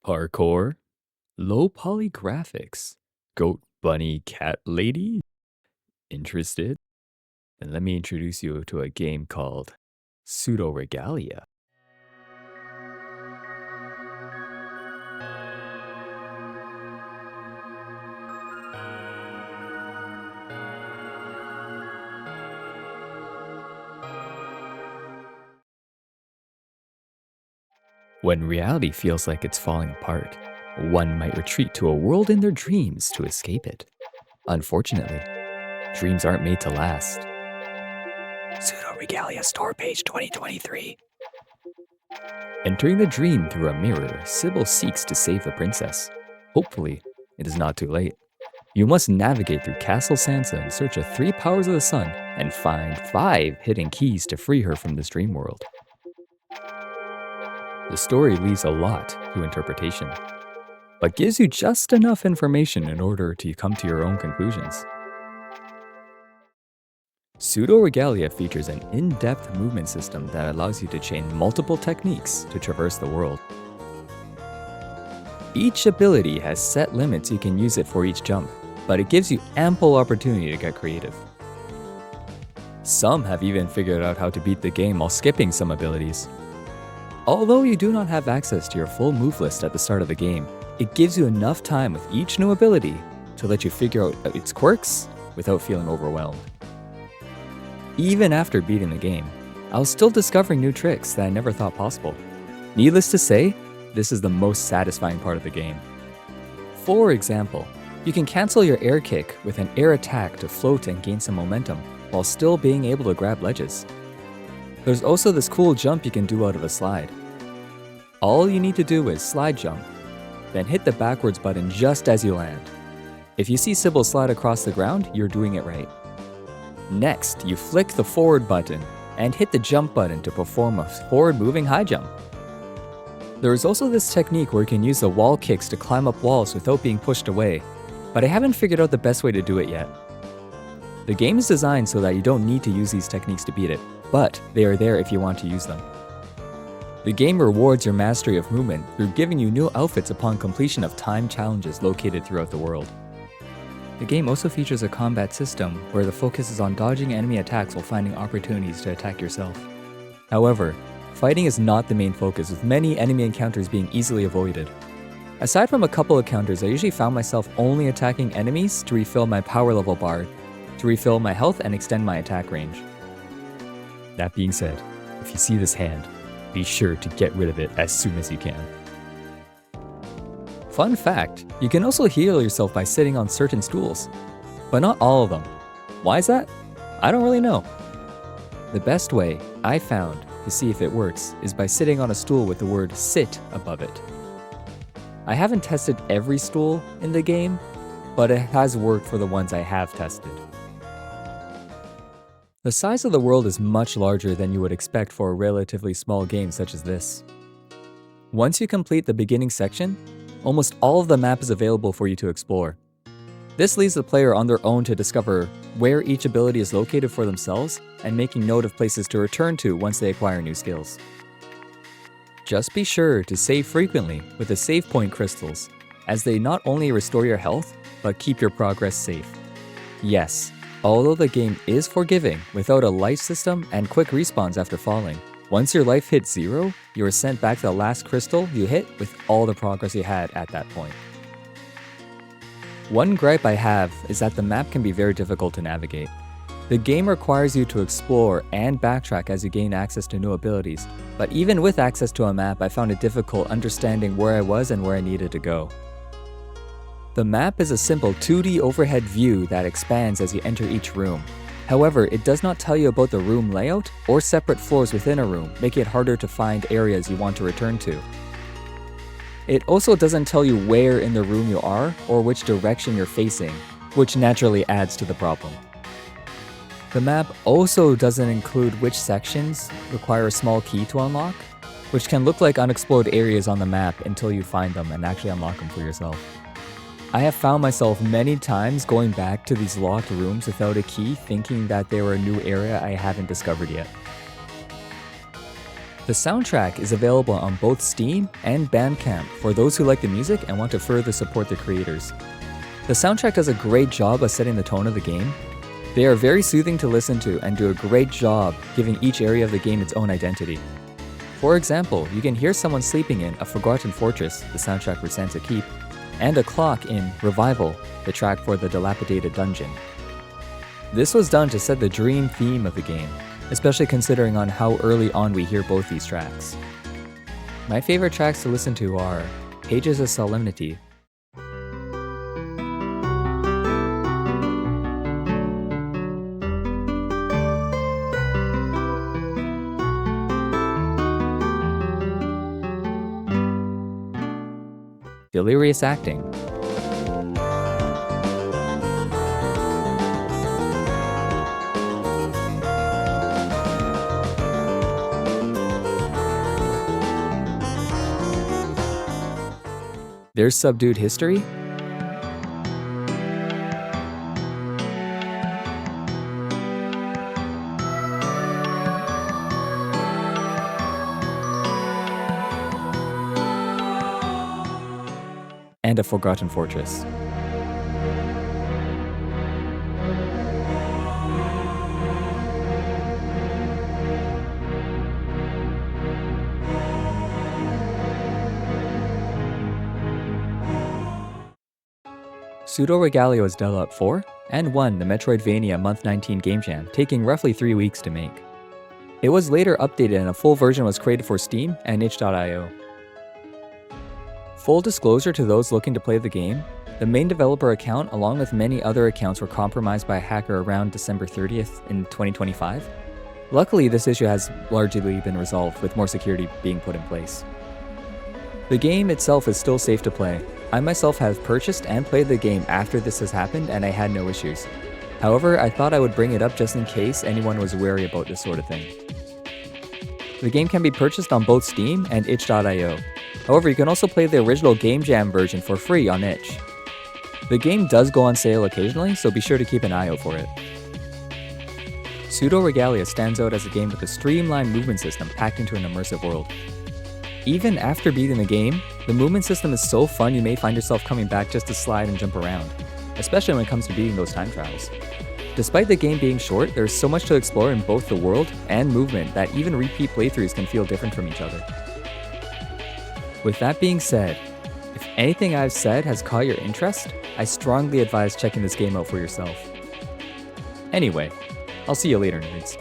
Parkour, low poly graphics, goat, bunny, cat lady. Interested? Then let me introduce you to a game called Pseudoregalia. When reality feels like it's falling apart, one might retreat to a world in their dreams to escape it. Unfortunately, dreams aren't made to last. Pseudoregalia store page 2023. Entering the dream through a mirror, Sybil seeks to save the princess. Hopefully, it is not too late. You must navigate through Castle Sansa in search of 3 powers of the sun and find 5 hidden keys to free her from this dream world. The story leaves a lot to interpretation, but gives you just enough information in order to come to your own conclusions. Pseudoregalia features an in-depth movement system that allows you to chain multiple techniques to traverse the world. Each ability has set limits you can use it for each jump, but it gives you ample opportunity to get creative. Some have even figured out how to beat the game while skipping some abilities. Although you do not have access to your full move list at the start of the game, it gives you enough time with each new ability to let you figure out its quirks without feeling overwhelmed. Even after beating the game, I was still discovering new tricks that I never thought possible. Needless to say, this is the most satisfying part of the game. For example, you can cancel your air kick with an air attack to float and gain some momentum, while still being able to grab ledges. There's also this cool jump you can do out of a slide. All you need to do is slide jump, then hit the backwards button just as you land. If you see Sybil slide across the ground, you're doing it right. Next, you flick the forward button and hit the jump button to perform a forward moving high jump. There is also this technique where you can use the wall kicks to climb up walls without being pushed away, but I haven't figured out the best way to do it yet. The game is designed so that you don't need to use these techniques to beat it, but they are there if you want to use them. The game rewards your mastery of movement through giving you new outfits upon completion of timed challenges located throughout the world. The game also features a combat system where the focus is on dodging enemy attacks while finding opportunities to attack yourself. However, fighting is not the main focus, with many enemy encounters being easily avoided. Aside from a couple encounters, I usually found myself only attacking enemies to refill my power level bar, to refill my health and extend my attack range. That being said, if you see this hand, be sure to get rid of it as soon as you can. Fun fact, you can also heal yourself by sitting on certain stools, but not all of them. Why is that? I don't really know. The best way I found to see if it works is by sitting on a stool with the word sit above it. I haven't tested every stool in the game, but it has worked for the ones I have tested. The size of the world is much larger than you would expect for a relatively small game such as this. Once you complete the beginning section, almost all of the map is available for you to explore. This leaves the player on their own to discover where each ability is located for themselves and making note of places to return to once they acquire new skills. Just be sure to save frequently with the save point crystals, as they not only restore your health, but keep your progress safe. Yes, although the game is forgiving without a life system and quick respawns after falling, once your life hits 0, you are sent back to the last crystal you hit with all the progress you had at that point. One gripe I have is that the map can be very difficult to navigate. The game requires you to explore and backtrack as you gain access to new abilities, but even with access to a map, I found it difficult understanding where I was and where I needed to go. The map is a simple 2D overhead view that expands as you enter each room. However, it does not tell you about the room layout or separate floors within a room, making it harder to find areas you want to return to. It also doesn't tell you where in the room you are or which direction you're facing, which naturally adds to the problem. The map also doesn't include which sections require a small key to unlock, which can look like unexplored areas on the map until you find them and actually unlock them for yourself. I have found myself many times going back to these locked rooms without a key, thinking that they were a new area I haven't discovered yet. The soundtrack is available on both Steam and Bandcamp for those who like the music and want to further support the creators. The soundtrack does a great job of setting the tone of the game. They are very soothing to listen to and do a great job giving each area of the game its own identity. For example, you can hear someone sleeping in A Forgotten Fortress, the soundtrack for Sansa Keep, and a clock in Revival, the track for The Dilapidated Dungeon. This was done to set the dream theme of the game, especially considering on how early on we hear both these tracks. My favorite tracks to listen to are Pages of Solemnity, Delirious Acting, There's Subdued History, and A Forgotten Fortress. Pseudoregalia was developed for and won the Metroidvania Month 19 Game Jam, taking roughly 3 weeks to make. It was later updated and a full version was created for Steam and itch.io. Full disclosure to those looking to play the game, the main developer account along with many other accounts were compromised by a hacker around December 30th in 2025. Luckily, this issue has largely been resolved with more security being put in place. The game itself is still safe to play. I myself have purchased and played the game after this has happened and I had no issues. However, I thought I would bring it up just in case anyone was wary about this sort of thing. The game can be purchased on both Steam and itch.io. However, you can also play the original Game Jam version for free on itch. The game does go on sale occasionally, so be sure to keep an eye out for it. Pseudoregalia stands out as a game with a streamlined movement system packed into an immersive world. Even after beating the game, the movement system is so fun you may find yourself coming back just to slide and jump around, especially when it comes to beating those time trials. Despite the game being short, there is so much to explore in both the world and movement that even repeat playthroughs can feel different from each other. With that being said, if anything I've said has caught your interest, I strongly advise checking this game out for yourself. Anyway, I'll see you later, nerds.